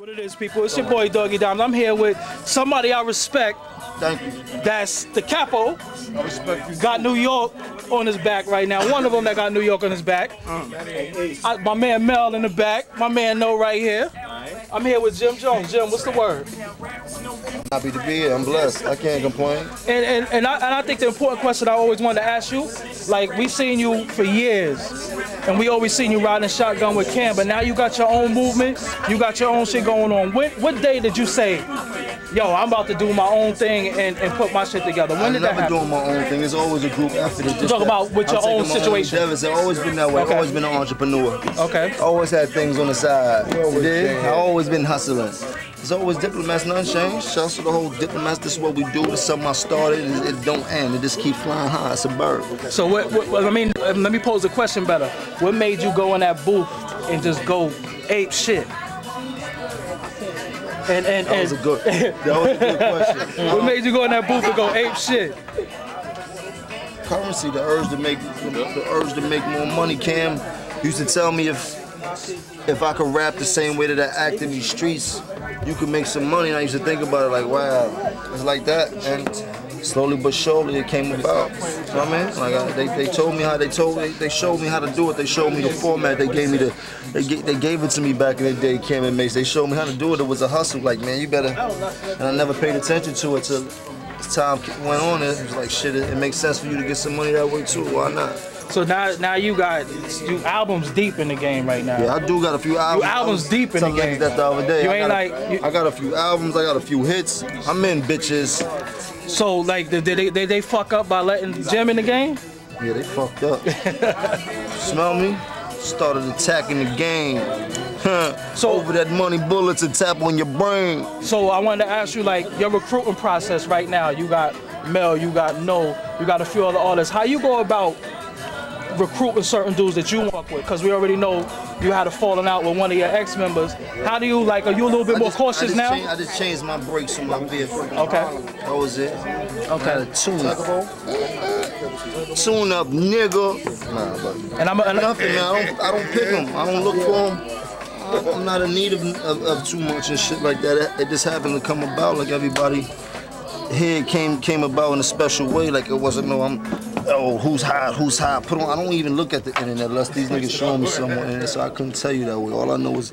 What it is, people, it's your boy Doggy Dimes. I'm here with somebody I respect. Thank you. That's the capo. I respect you. Got New York on his back right now. One of them that got New York on his back. My man Mel in the back. My man No right here. I'm here with Jim Jones. Jim, what's the word? Happy to be here. I'm blessed. I can't complain. And I think the important question I always wanted to ask you, like, we've seen you for years, and we always seen you riding shotgun with Cam, but now you got your own movement, you got your own shit going on. What day did you say, yo, I'm about to do my own thing and put my shit together? When did that happen? I'm never doing my own thing. It's always a group effort. You talk about with your own situation. I've always been that way. I've always been an entrepreneur. Okay. Always had things on the side. I've always been hustling. It's always diplomats, nothing changed. Shouts to the whole diplomats. This is what we do. This is something I started. It don't end. It just keeps flying high. It's a bird. So I mean, let me pose the question better. What made you go in that booth and just go ape shit? That was a good question. What made you go in that booth and go ape shit? Currency, the urge to make more money. Cam used to tell me if I could rap the same way that I act in these streets, you could make some money. And I used to think about it like, wow, it's like that. And slowly but surely it came about. You know what I mean? Like they told me how they showed me how to do it. They showed me the format. They gave me they gave it to me back in the day, Cam and Mace. They showed me how to do it. It was a hustle. Like, man, you better. And I never paid attention to it till time went on. It was like, shit, it makes sense for you to get some money that way too. Why not? So now you got albums deep in the game right now. Yeah, I do got a few albums. Albums deep in the game. That the other day. You I got a few albums. I got a few hits. I'm in bitches. So like, did they fuck up by letting Jim in the game? Yeah, they fucked up. Smell me? Started attacking the game. So over that money bullets and tap on your brain. So I wanted to ask you, like, your recruiting process right now. You got Mel, you got No, you got a few other artists. How you go about recruiting certain dudes that you work with? Because we already know you had a falling out with one of your ex-members. How do you, like, are you a little bit more cautious now? I just changed my brakes on my vehicle. Okay. That was it. Okay. Tune up, nigga. Nah, but nothing, man. I don't pick them. I don't look for them. I'm not in need of too much and shit like that. It just happened to come about like everybody here came about in a special way. Like it wasn't who's hot, put on. I don't even look at the internet unless these niggas show me someone in it, so I couldn't tell you that way. All I know is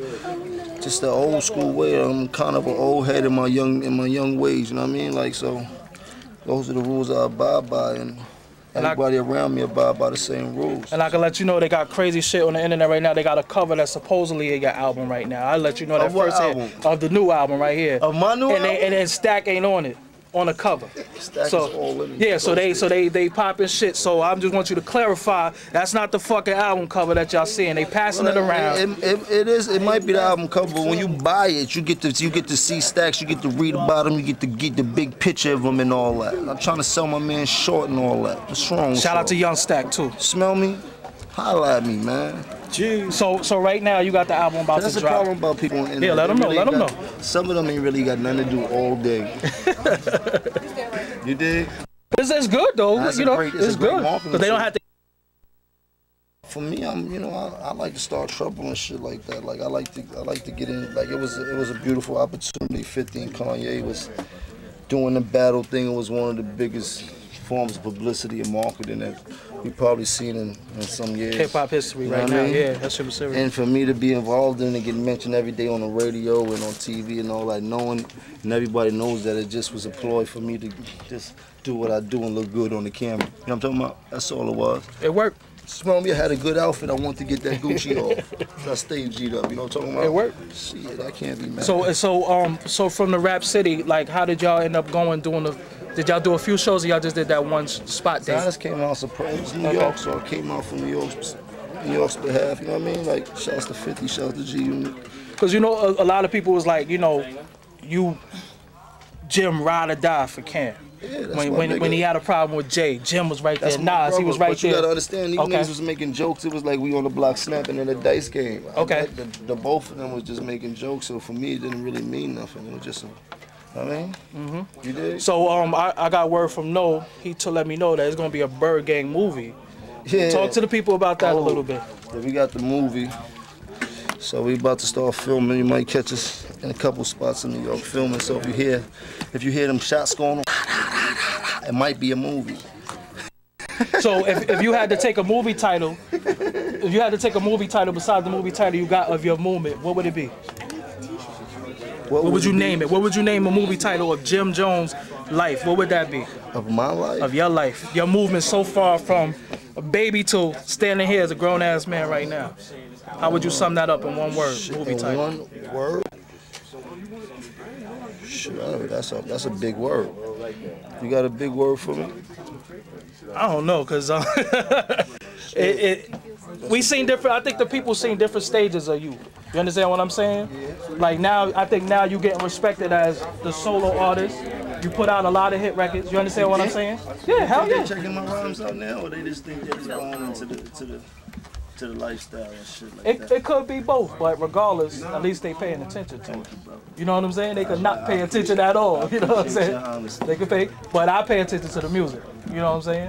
just the old school way. I'm kind of an old head in my young ways, you know what I mean? Like, so those are the rules I abide by, and everybody around me abide by the same rules. And I can let you know they got crazy shit on the internet right now. They got a cover that's supposedly in your album right now. I'll let you know that first hit of the new album right here. Of my new album? And then Stack ain't on it. On the cover. So they popping shit. So I just want you to clarify that's not the fucking album cover that y'all seeing. They passing it around. It is. It might be the album cover, but when you buy it, you get to see Stacks. You get to read about him. You get to get the big picture of him and all that. I'm trying to sell my man short and all that. What's wrong? Shout out to Young Stack too. Smell me? Holla at me, man. Jeez. So right now you got the album about to drop. That's the problem about people on the internet. Yeah, let them know. Let them know. Some of them ain't really got nothing to do all day. You dig? It's good though. It's good because they don't have to. For me, I like to start trouble and shit like that. Like I like to get in. Like it was a beautiful opportunity. 50 and Kanye was doing the battle thing. It was one of the biggest forms of publicity and marketing that we probably seen in some years. Hip-hop history right now, yeah, that shit was serious. And for me to be involved in it, getting mentioned every day on the radio and on TV and all that, knowing, and everybody knows that it just was a ploy for me to just do what I do and look good on the camera. You know what I'm talking about? That's all it was. It worked. Smell me, I had a good outfit. I want to get that Gucci off. So I stayed G'd up, you know what I'm talking about? It worked. Shit, I can't be mad. So from the Rap City, like, how did y'all end up going, did y'all do a few shows or y'all just did that one spot day? I just came out surprised. It was New York, so I came out from New York's behalf, you know what I mean? Like, shouts to 50, shouts to G Unit. Because, a lot of people was like, Jim ride or die for Cam. Yeah, when he had a problem with Jay, Jim was right there. Nas, he was right there. But you gotta understand, these niggas was making jokes. It was like we on the block snapping in a dice game. Okay. The both of them was just making jokes, so for me it didn't really mean nothing. It was just you did? So I got word from No. He let me know that it's gonna be a Bird Gang movie. Yeah. Talk to the people about that a little bit. Yeah, we got the movie. So we about to start filming. You might catch us in a couple spots in New York filming. So if you hear them shots going on, it might be a movie. So if you had to take a movie title, besides the movie title you got of your movement, what would it be? What would you name it? What would you name a movie title of Jim Jones' life? What would that be? Of my life? Of your life. Your movement so far from a baby to standing here as a grown-ass man right now. How would you sum that up in one word, movie title? One word? Sure, that's a big word. You got a big word for me? I don't know, cause we seen different. I think the people seen different stages of you. You understand what I'm saying? Like now, I think now you getting respected as the solo artist. You put out a lot of hit records. You understand what I'm saying? Yeah, hell yeah. They checking my rhymes out now, or they just think they're just going into the lifestyle and shit like that? It could be both, but regardless, at least they paying attention to it. You know what I'm saying? They could not pay attention at all. You know what I'm saying? They could pay, but I pay attention to the music. You know what I'm saying?